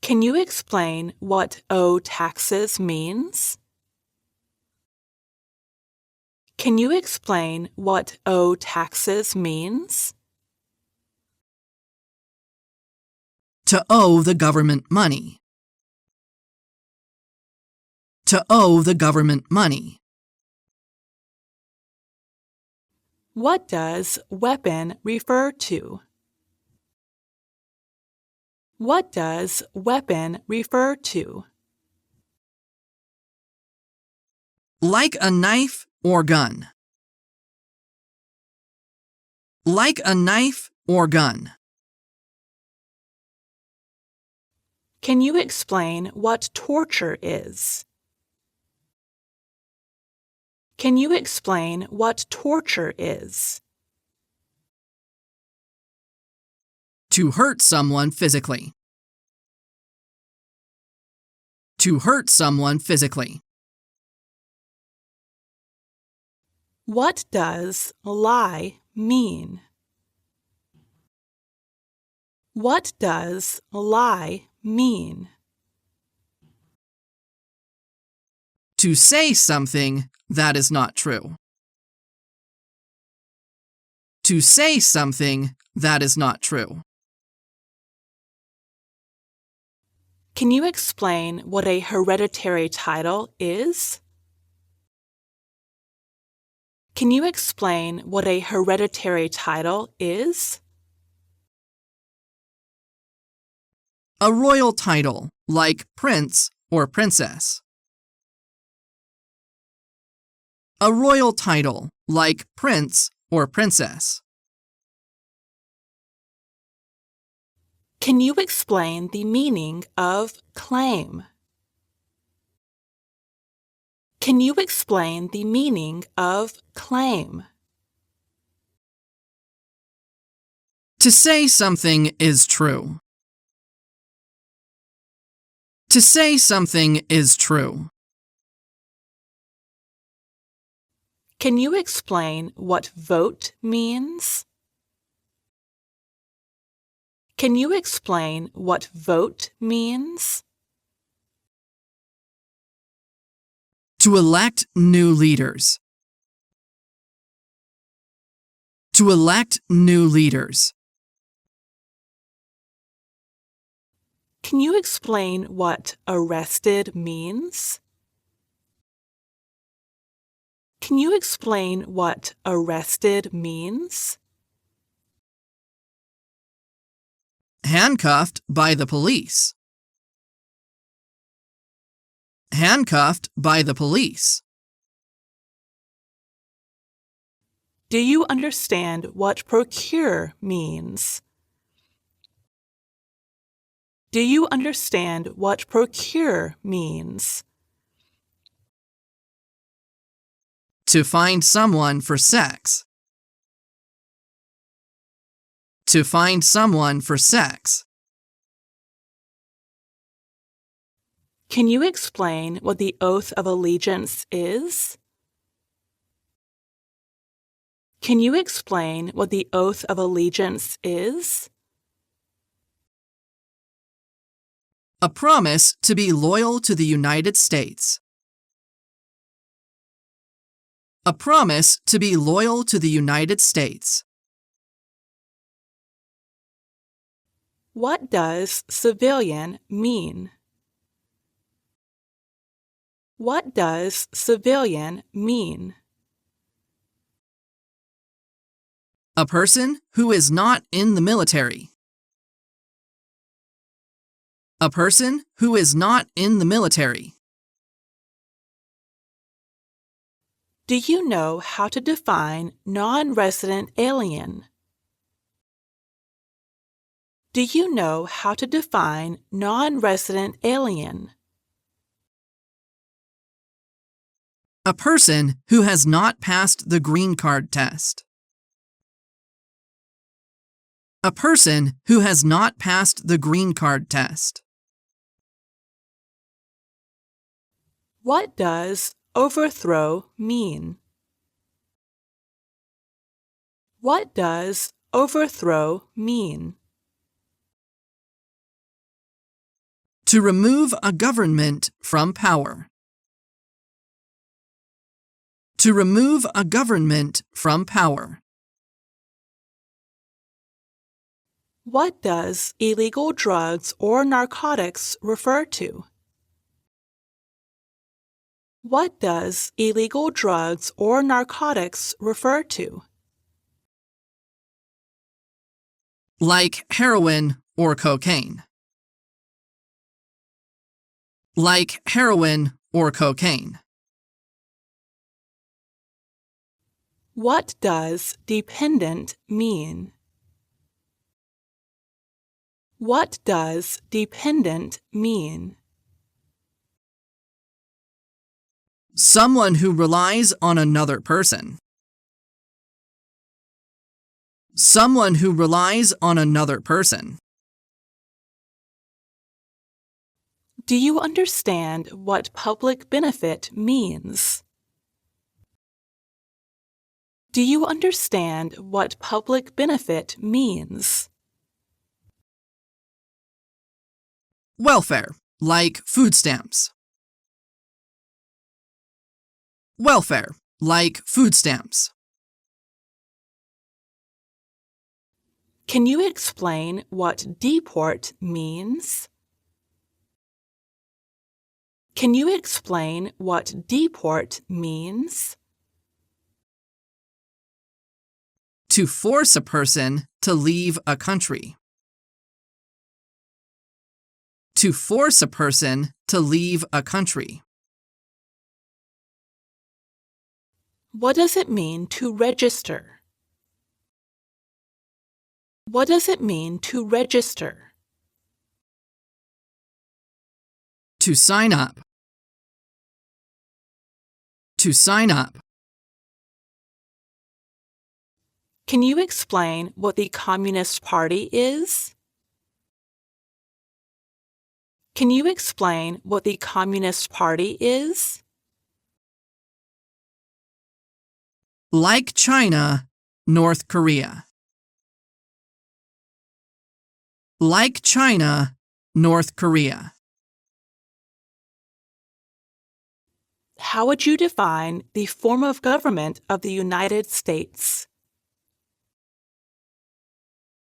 Can you explain what owe taxes means? Can you explain what owe taxes means? To owe the government money. To owe the government money. What does weapon refer to? What does weapon refer to? Like a knife or gun. Like a knife or gun. Can you explain what torture is? Can you explain what torture is? To hurt someone physically. To hurt someone physically. What does lie mean? What does lie mean? To say something that is not true. To say something that is not true. Can you explain what a hereditary title is? Can you explain what a hereditary title is? A royal title, like prince or princess. A royal title, like prince or princess. Can you explain the meaning of claim? Can you explain the meaning of claim? To say something is true. To say something is true. Can you explain what vote means? Can you explain what vote means? To elect new leaders. To elect new leaders. Can you explain what arrested means? Can you explain what arrested means? Handcuffed by the police. Handcuffed by the police. Do you understand what procure means? Do you understand what procure means? To find someone for sex. To find someone for sex. Can you explain what the oath of allegiance is? Can you explain what the oath of allegiance is? A promise to be loyal to the United States. A promise to be loyal to the United States. What does civilian mean? What does civilian mean? A person who is not in the military. A person who is not in the military. Do you know how to define non-resident alien? Do you know how to define non-resident alien? A person who has not passed the green card test. A person who has not passed the green card test. What does overthrow mean? What does overthrow mean? To remove a government from power. To remove a government from power. What does illegal drugs or narcotics refer to? What does illegal drugs or narcotics refer to? Like heroin or cocaine. Like heroin or cocaine. What does dependent mean? What does dependent mean? Someone who relies on another person. Someone who relies on another person. Do you understand what public benefit means? Do you understand what public benefit means? Welfare, like food stamps. Welfare, like food stamps. Can you explain what deport means? Can you explain what deport means? To force a person to leave a country. To force a person to leave a country. What does it mean to register? What does it mean to register? To sign up. To sign up. Can you explain what the Communist Party is? Can you explain what the Communist Party is? Like China, North Korea. Like China, North Korea. How would you define the form of government of the United States?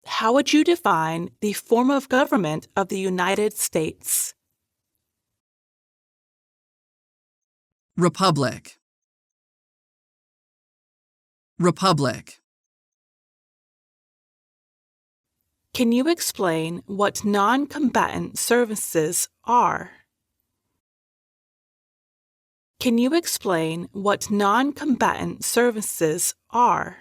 How would you define the form of government of the United States? Republic. Republic. Can you explain what non-combatant services are? Can you explain what non-combatant services are?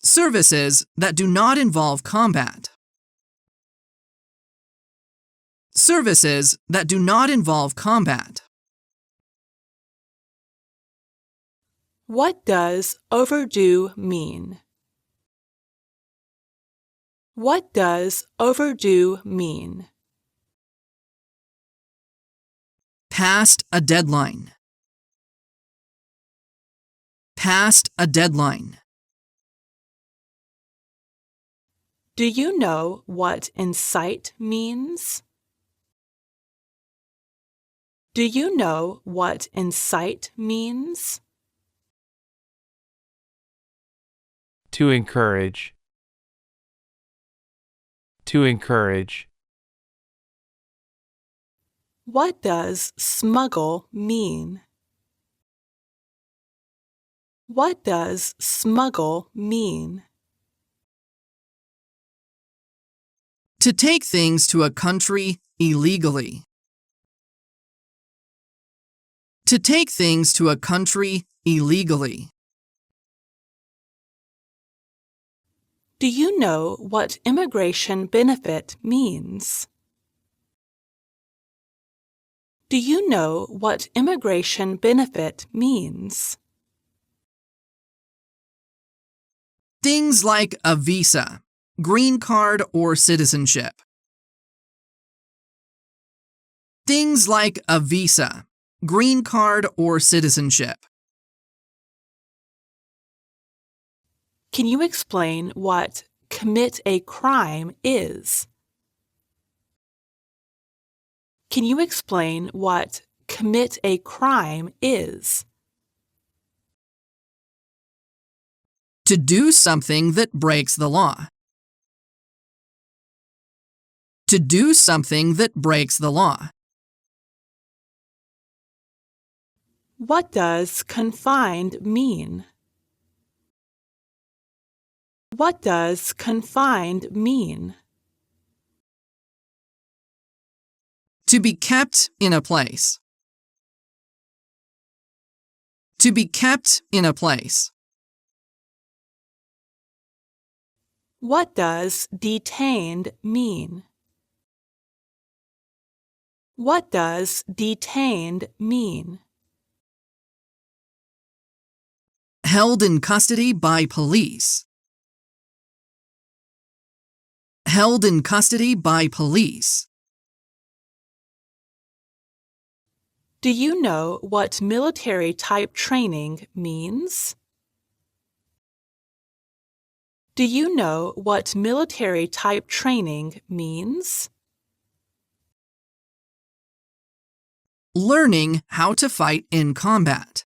Services that do not involve combat. Services that do not involve combat. What does overdue mean? What does overdue mean? Past a deadline. Past a deadline. Do you know what incite means? Do you know what incite means? To encourage. To encourage. What does smuggle mean? What does smuggle mean? To take things to a country illegally. To take things to a country illegally. Do you know what immigration benefit means? Do you know what immigration benefit means? Things like a visa, green card, or citizenship. Things like a visa, green card, or citizenship. Can you explain what commit a crime is? Can you explain what commit a crime is? To do something that breaks the law. To do something that breaks the law. What does confined mean? What does confined mean? To be kept in a place. To be kept in a place. What does detained mean? What does detained mean? Held in custody by police. Held in custody by police. Do you know what military type training means? Do you know what military type training means? Learning how to fight in combat.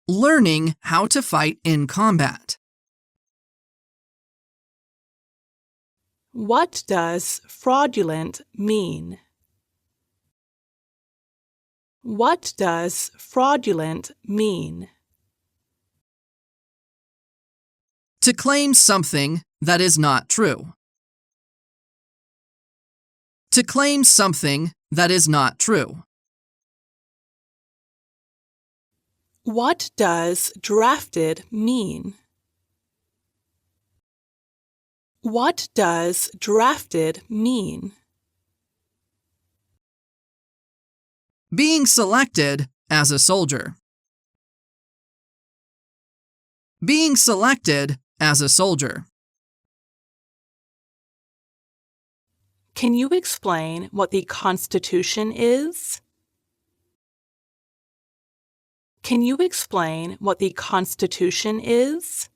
Learning how to fight in combat. What does fraudulent mean? What does fraudulent mean? To claim something that is not true. To claim something that is not true. What does drafted mean? What does drafted mean? Being selected as a soldier. Being selected as a soldier. Can you explain what the Constitution is? Can you explain what the Constitution is?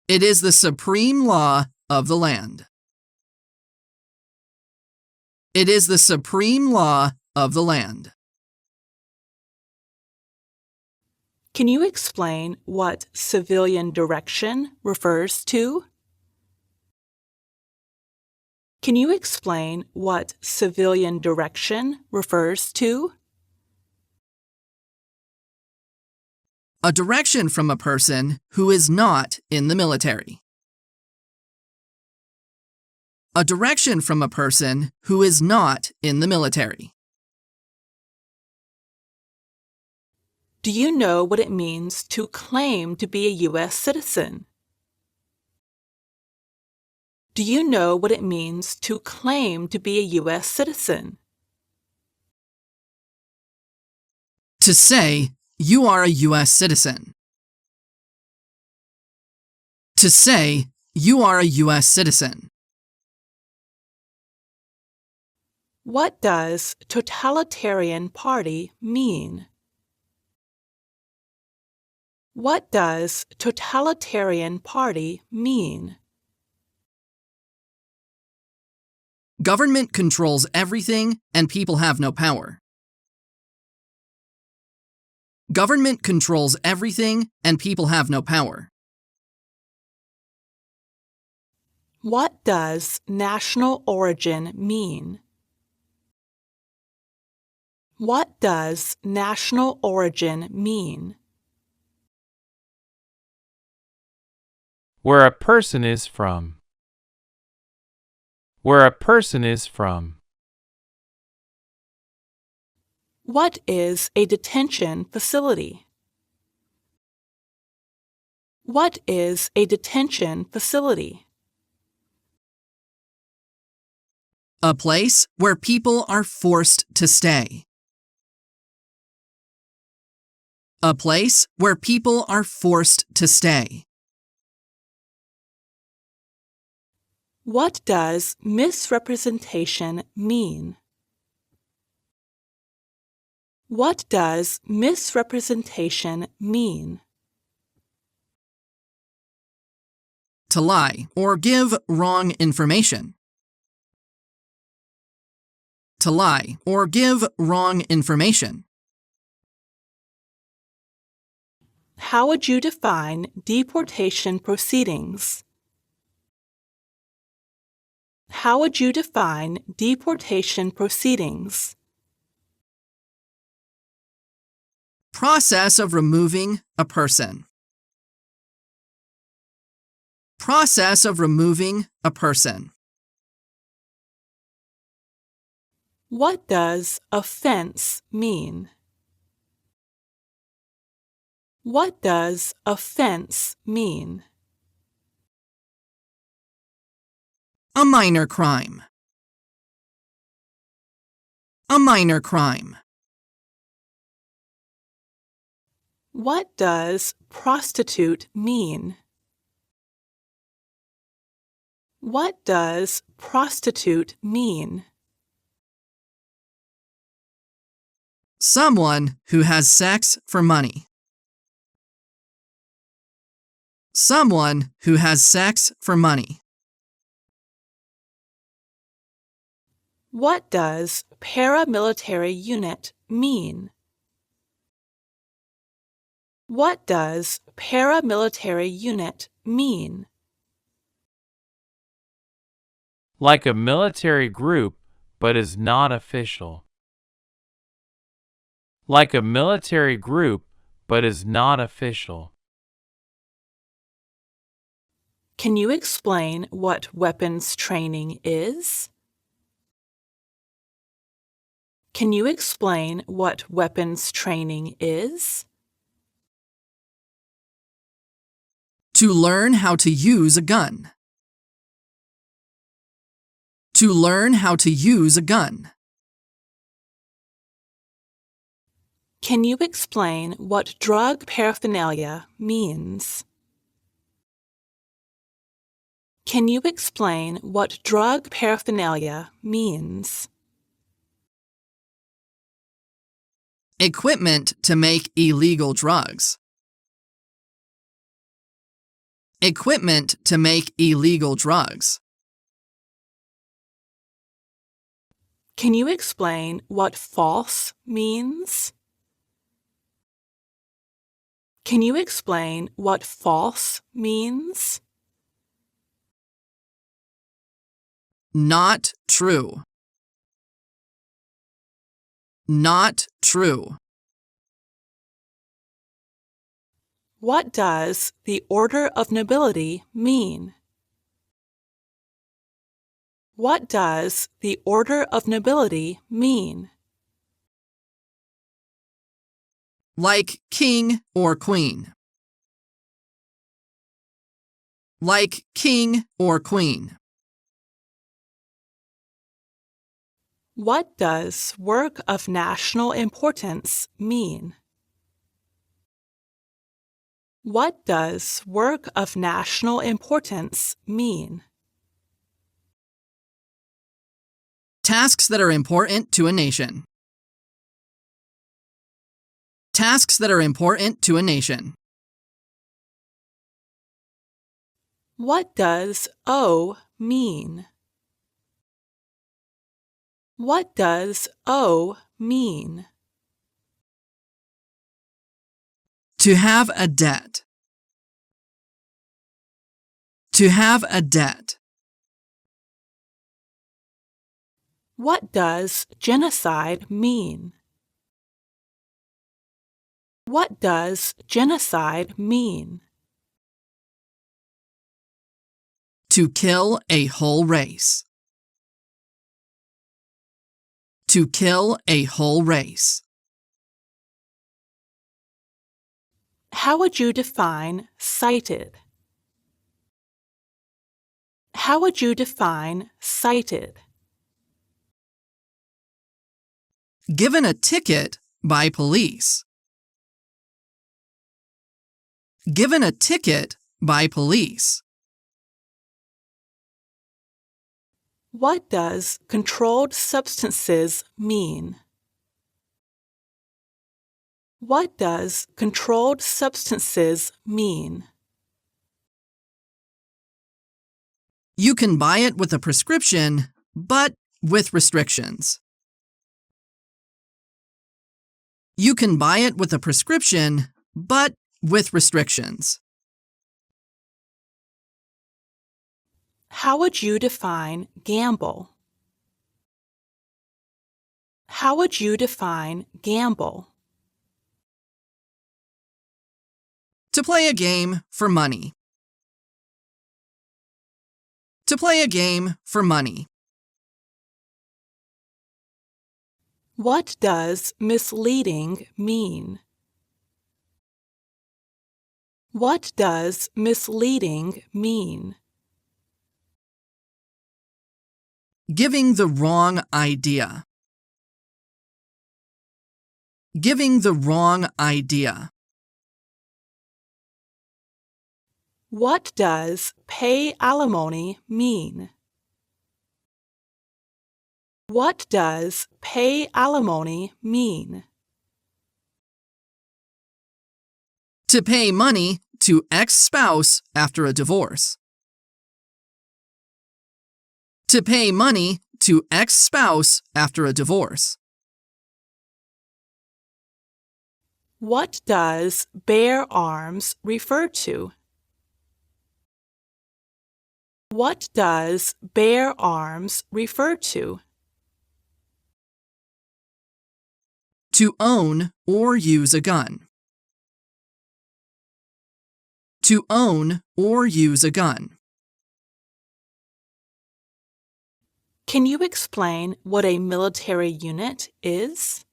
It is the supreme law of the land. It is the supreme law of the land. Can you explain what civilian direction refers to? Can you explain what civilian direction refers to? A direction from a person who is not in the military. A direction from a person who is not in the military. Do you know what it means to claim to be a U.S. citizen? Do you know what it means to claim to be a U.S. citizen? To say, you are a U.S. citizen. To say, you are a U.S. citizen. What does totalitarian party mean? What does totalitarian party mean? Government controls everything and people have no power. Government controls everything and people have no power. What does national origin mean? What does national origin mean? Where a person is from. Where a person is from. What is a detention facility? What is a detention facility? A place where people are forced to stay. A place where people are forced to stay. What does misrepresentation mean? What does misrepresentation mean? to lie or give wrong information. To lie or give wrong information. How would you define deportation proceedings? How would you define deportation proceedings? Process of removing a person. Process of removing a person. What does offense mean? What does offense mean? A minor crime. A minor crime. What does prostitute mean? What does prostitute mean? Someone who has sex for money. Someone who has sex for money. What does paramilitary unit mean? What does paramilitary unit mean? Like a military group, but is not official. Like a military group, but is not official. Can you explain what weapons training is? Can you explain what weapons training is? To learn how to use a gun. To learn how to use a gun. Can you explain what drug paraphernalia means? Can you explain what drug paraphernalia means? Equipment to make illegal drugs. Equipment to make illegal drugs. Can you explain what false means? Can you explain what false means? Not true. Not true. What does the order of nobility mean? What does the order of nobility mean? Like king or queen. Like king or queen. What does work of national importance mean? What does work of national importance mean? Tasks that are important to a nation. Tasks that are important to a nation. What does owe mean? What does owe mean? To have a debt. To have a debt. What does genocide mean? What does genocide mean? To kill a whole race. To kill a whole race. How would you define cited? How would you define cited? Given a ticket by police. Given a ticket by police. What does controlled substances mean? What does controlled substances mean? You can buy it with a prescription, but with restrictions. You can buy it with a prescription, but with restrictions. How would you define gamble? How would you define gamble? To play a game for money. To play a game for money. What does misleading mean? What does misleading mean? Giving the wrong idea. Giving the wrong idea. What does pay alimony mean? What does pay alimony mean? To pay money to ex-spouse after a divorce. To pay money to ex-spouse after a divorce. What does bear arms refer to? What does bear arms refer to? To own or use a gun. To own or use a gun. Can you explain what a military unit is?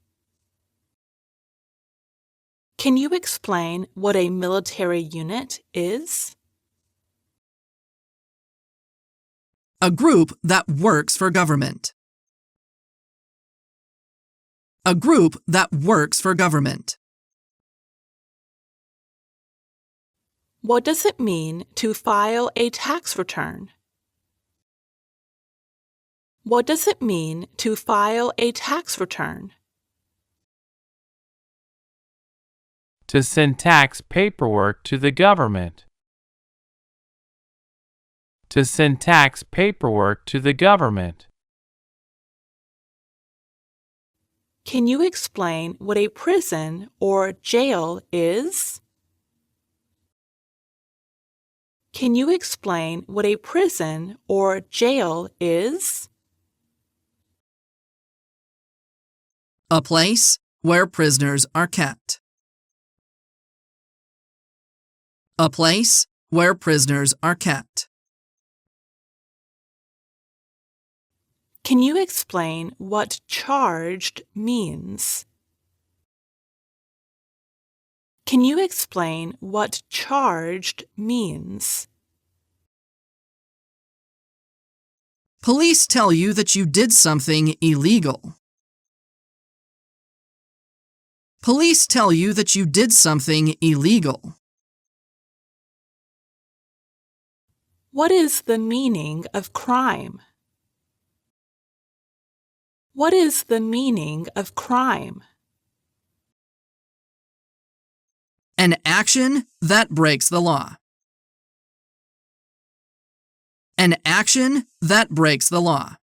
Can you explain what a military unit is? A group that works for government. A group that works for government. What does it mean to file a tax return? What does it mean to file a tax return? To send tax paperwork to the government. To send tax paperwork to the government. Can you explain what a prison or jail is? Can you explain what a prison or jail is? A place where prisoners are kept. A place where prisoners are kept. Can you explain what charged means? Can you explain what charged means? Police tell you that you did something illegal. Police tell you that you did something illegal. What is the meaning of crime? What is the meaning of crime? An action that breaks the law. An action that breaks the law.